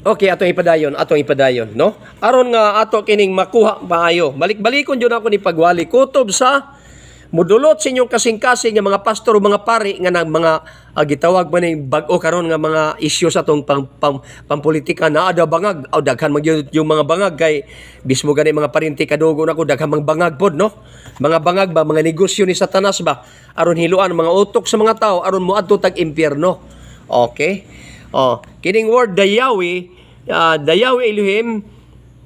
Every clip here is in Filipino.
Okay, atong ipadayon, no? Aron nga ato kining makuha maayo. Balik-balikon jud ako ni pagwali kutob sa mudulot sa inyong kasing-kasing nga mga pastor o mga pari nga nang mga gitawag man ning bag-o karon nga mga isyu sa atong pampolitika na ada bangag o daghan magyud yung mga bangag kay bismo gani mga parinti kadugo nako daghan mang bangag pod, no? Mga bangag ba mga negosyo ni Satanas ba aron hiluan mga utok sa mga tao aron moadto tag impyerno. Okay? Kining word the Yahweh Elohim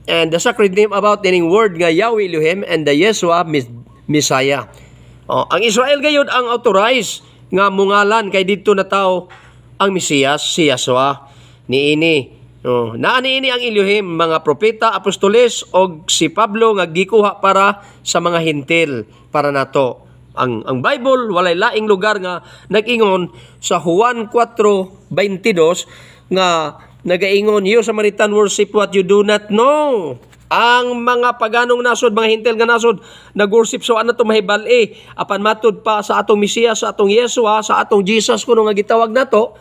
and the sacred name about the word nga Yahweh Elohim and the Yeshua Messiah. Ang Israel gayud ang authorized nga mungalan kay didto na tao ang Mesiyas, si Yeshua niini. Naani ini ang Elohim, mga propeta, apostoles og si Pablo nga gikuha para sa mga hintil para nato. Ang Bible walay laing lugar nga nag-ingon sa Juan 4:22 nga nagaingon, "You Samaritan worship what you do not know." Ang mga paganong nasod, mga hintil nga nasod, nag-worship so ano to mahibal apan matud pa sa atong Mesiyas, sa atong Yeshua, sa atong Jesus kuno nga gitawag nato.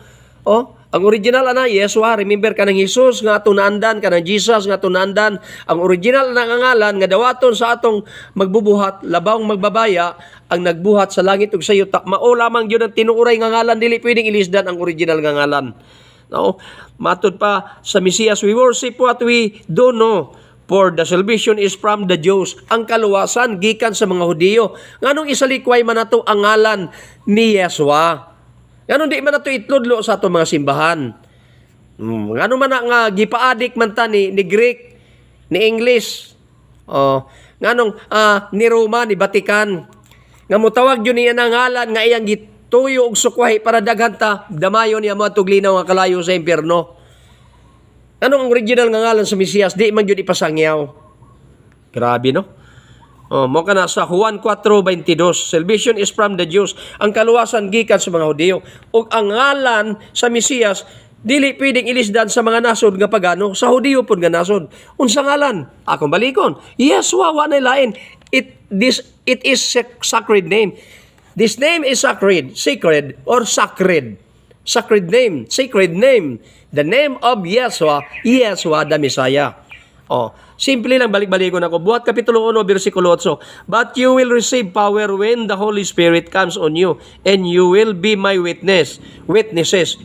Ang original ana Yeshua, remember kanang Jesus nga atong naandan, kanang Jesus nga atong naandan. Ang original na ngalan nga dawaton sa atong magbubuhat, labawng magbabaya, ang nagbuhat sa langit ug sa yuta. Mao lamang gyud ang tinuoray nga ngalan, dili pwedeng ilisdan ang original nga ngalan. No? Matud pa sa Mesiyas, we worship what we do know. For the salvation is from the Jews. Ang kaluwasan gikan sa mga Hudiyo. Nganong isalikway man nato ang ngalan ni Yeshua? Nganong di man nato itludlo sa atong mga simbahan? Nganong man nga gipaadik man ta ni Greek, ni English, nganong ni Roma, ni Vatican. Nga mutawag yun niya na ngalan nga iyang gituyo og sukwahi para daghan ta damayon niya mga tuglinaw nga kalayo sa impyerno. Anong ang original nga ngalan sa Mesiyas? Di man yun ipasangyaw. Grabe, no? Mo ka na sa Juan 4:22. Salvation is from the Jews. Ang kaluwasan gikan sa mga Hudiyo. O ang ngalan sa Mesiyas, dili pwedeng ilisdan sa mga nasod nga pagano. Sa Hudiyo po nga nasod. Unsa ngalan? Akong balikon. Yeshua, wa na lain. It is sacred name. This name is sacred or sacred. Sacred name, sacred name. The name of Yeshua the Messiah. Simple lang, balik-balikon ako. Buhat Kapitulo 1, versikulo 8. But you will receive power when the Holy Spirit comes on you, and you will be my witnesses,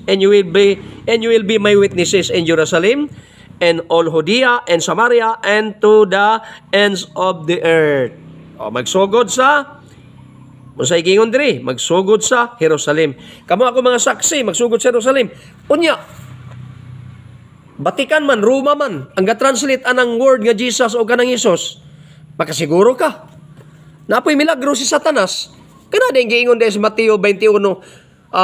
and you will be my witnesses in Jerusalem, and all Judea, and Samaria, and to the ends of the earth. Magsugod sa Musay gingon diri, magsugod sa Jerusalem. Kamo ako mga saksi, magsugod sa Jerusalem. Unya, Vatican man, Roma man, ang ga-translate anang word nga Jesus o kanang Jesus, makasiguro ka. Napoy milagro si Satanas. Kana din giingon sa Mateo 21,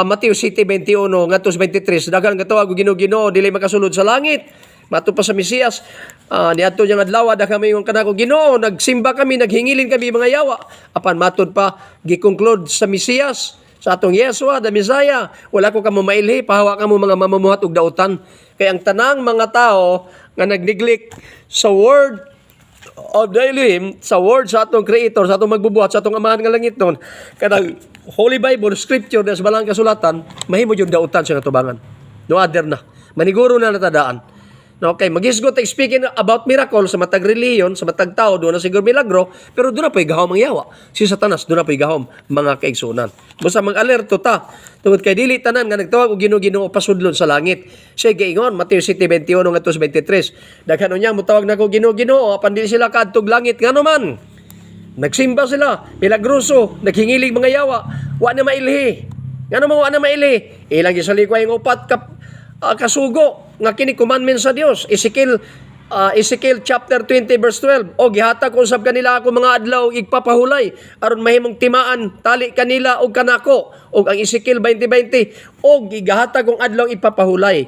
Mateo City 21, ngatos 23, daghan katawag og Ginoo, dili makasulod sa langit. Mato pa sa Mesiyas, niadto niyang adlaw da kami yung kanako Ginoo, nagsimba kami, naghingilin kami mga yawa. Apan matod pa gi-conclude sa Mesiyas, sa atong Yeshua the Messiah, wala ko kamo mailhi, pahawa kamo mga mamumuhat og dautan. Kay ang tanang mga tao nga nag-neglect sa word of the Elohim, sa word sa atong Creator, sa atong magbubuhat, sa atong amahan nga langit nun, kanang Holy Bible, Scripture, sa balang kasulatan, mahimo yung dautan sa natubangan. No other na. Maniguro na natadaan. Okay, magisgot speaking about miracle sa matag reliyon, sa matag tao, doon na siguro milagro, pero doon na po'y gahom ang yawa. Si Satanas, doon na po'y gahom mga kaigsunan. Basta mag-alerto ta, tungod kay dili tanan nga nagtawag og Ginoo pasudlon sa langit. Siya giingon, Mateo 7:21 ngadto 23. Daghan niya mutawag na ko Ginoo, apan dili sila kadtog langit ngano man. Nagsimba sila, milagroso, naghingilig mga yawa, wa na mailhi. Ngano man wa na mailhi? Ilang gisalikuay ang upat kasugo nga kini commandment sa Dios. Ezekiel chapter 20 verse 12. O gihatag usab kanila ako mga adlaw igpapahulay aron mahimong timaan tali kanila og kanako. Og ang Ezekiel 20:20 og gigahatag kong adlaw ipapahulay